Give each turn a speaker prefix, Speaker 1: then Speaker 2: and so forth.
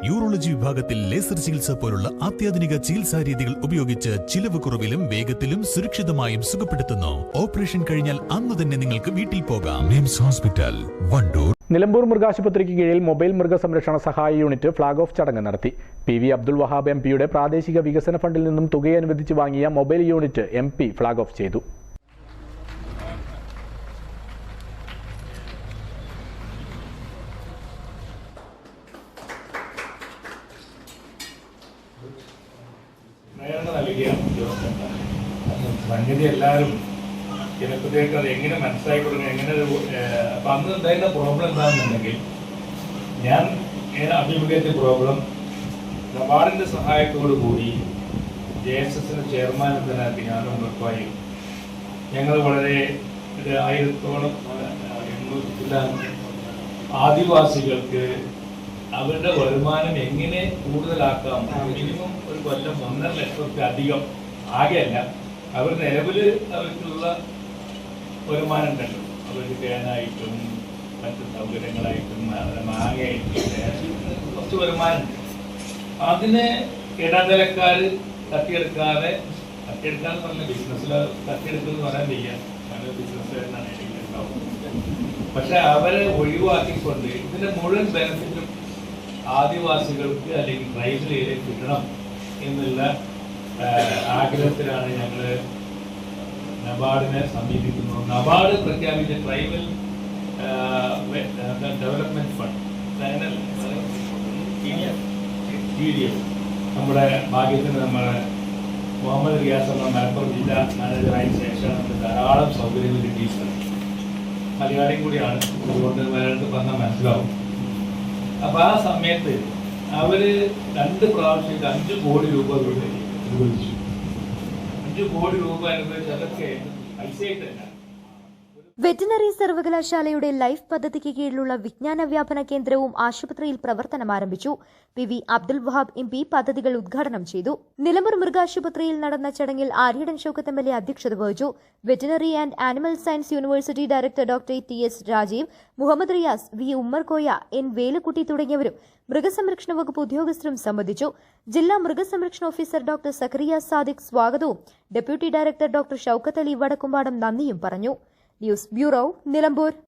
Speaker 1: Urology വിഭാഗത്തിൽ laser ചികിത്സ പോലുള്ള അത്യാധുനിക ചികിത്സാ രീതികൾ ഉപയോഗിച്ച് ചിലവ് കുറവിലും വേഗത്തിലും സുരക്ഷിതമായും സുഖപ്പെടുത്തുന്നു. ഓപ്പറേഷൻ കഴിഞ്ഞാൽ അന്ന് തന്നെ നിങ്ങൾക്ക് വീട്ടിൽ പോകാം. മിംസ് ഹോസ്പിറ്റൽ, വണ്ടൂർ.
Speaker 2: നിലമ്പൂർ മൃഗാശുപത്രിക്ക് കീഴിൽ മൊബൈൽ മൃഗസംരക്ഷണ സഹായ യൂണിറ്റ് ഫ്ളാഗ് ഓഫ് ചടങ്ങ് നടത്തി. PV അബ്ദുൽ വഹാബ് MP പ്രാദേശിക വികസന ഫണ്ടിൽ നിന്നും തുകയനുവദിച്ച് വാങ്ങിയ mobile unit MP flag off ചെയ്തു.
Speaker 3: സംഗതി എല്ലാവരും ജനപ്രതിനിധികൾക്ക് അത് എങ്ങനെ മനസ്സിലാക്കി കൊടുക്കണം, എങ്ങനെ അപ്പം അന്ന് ഉണ്ടായിരുന്ന പ്രോബ്ലം എന്താണെന്നുണ്ടെങ്കിൽ, ഞാൻ അഭിമുഖീകരിച്ച പ്രോബ്ലം നബാർഡിൻ്റെ സഹായത്തോടു കൂടി JSSന്റെ ചെയർമാനത്തിനാക്കി ഞാനും ഉറപ്പായി ഞങ്ങൾ വളരെ 1000-ഓളം ആദിവാസികൾക്ക് അവരുടെ വരുമാനം എങ്ങനെ കൂടുതലാക്കാം, മിനിമം ഒരു കൊല്ലം 1.5 ലക്ഷത്തിലധികം ആകെയല്ല, അവർ നിലവിൽ അവർക്കുള്ള വരുമാനം ഉണ്ടല്ലോ, അവർക്ക് തേനായിട്ടും മറ്റു സൗകര്യങ്ങളായിട്ടും മാങ്ങയായിട്ടും കുറച്ച് വരുമാനമുണ്ട്. അതിനെ ഇടനിലക്കാർ തട്ടിയെടുക്കാന്ന് പറഞ്ഞ ബിസിനസ്സിൽ തട്ടിയെടുക്കുമെന്ന് പറയാൻ വയ്യ, അങ്ങനെ ബിസിനസ്സുകാരനാണ് ഉണ്ടാവും. പക്ഷെ അവരെ ഒഴിവാക്കിക്കൊണ്ട് ഇതിന്റെ മുഴുവൻ ബെനിഫിറ്റും ആദിവാസികൾക്ക് അല്ലെങ്കിൽ ട്രൈബൽ ഏരിയ കിട്ടണം എന്നുള്ള ആഗ്രഹത്തിലാണ് ഞങ്ങൾ നബാർഡിനെ സമീപിക്കുന്നത്. നബാർഡ് പ്രഖ്യാപിച്ച ട്രൈബൽ ഡെവലപ്മെന്റ് ഫണ്ട് TDF നമ്മുടെ ഭാഗ്യത്തിന് നമ്മുടെ മുഹമ്മദ് റിയാസ് എന്ന മലപ്പുറം ജില്ലാ മാനേജറായതിനു ശേഷം നമുക്ക് ധാരാളം സൗകര്യങ്ങൾ കിട്ടിയിട്ടുണ്ട്. മലയാളിയും കൂടിയാണ്, അതുകൊണ്ട് വേറെ പറഞ്ഞാൽ മനസ്സിലാവും. അപ്പൊ ആ സമയത്ത് അവര് 2 പ്രാവശ്യം 5 കോടി രൂപ അനുവദിച്ചു. 5 കോടി രൂപ അനുവദിച്ച് അതൊക്കെ പൈസയായിട്ടല്ല.
Speaker 4: വെറ്റിനറി സർവകലാശാലയുടെ ലൈഫ് പദ്ധതിക്ക് കീഴിലുള്ള വിജ്ഞാന വ്യാപന കേന്ദ്രവും ആശുപത്രിയിൽ പ്രവർത്തനം ആരംഭിച്ചു. PV അബ്ദുൽ വഹാബ് MP പദ്ധതികൾ ഉദ്ഘാടനം ചെയ്തു. നിലമ്പൂർ മൃഗാശുപത്രിയിൽ നടന്ന ചടങ്ങിൽ ആര്യടൻ ഷൗക്കത്ത് MLA അധ്യക്ഷത വഹിച്ചു. Veterinary and animal science university director doctor TS Rajeev, Muhammad Riyas, V Ummerkoya, N Velukutty തുടങ്ങിയവരും മൃഗസംരക്ഷണ വകുപ്പ് ഉദ്യോഗസ്ഥരും സംബന്ധിച്ചു. ജില്ലാ മൃഗസംരക്ഷണ ഓഫീസർ ഡോക്ടർ സക്കറിയ സാദിഖ് സ്വാഗതവും deputy director doctor Shoukath Ali Vadakkumpadam നന്ദിയും പറഞ്ഞു. News bureau, Nilambur.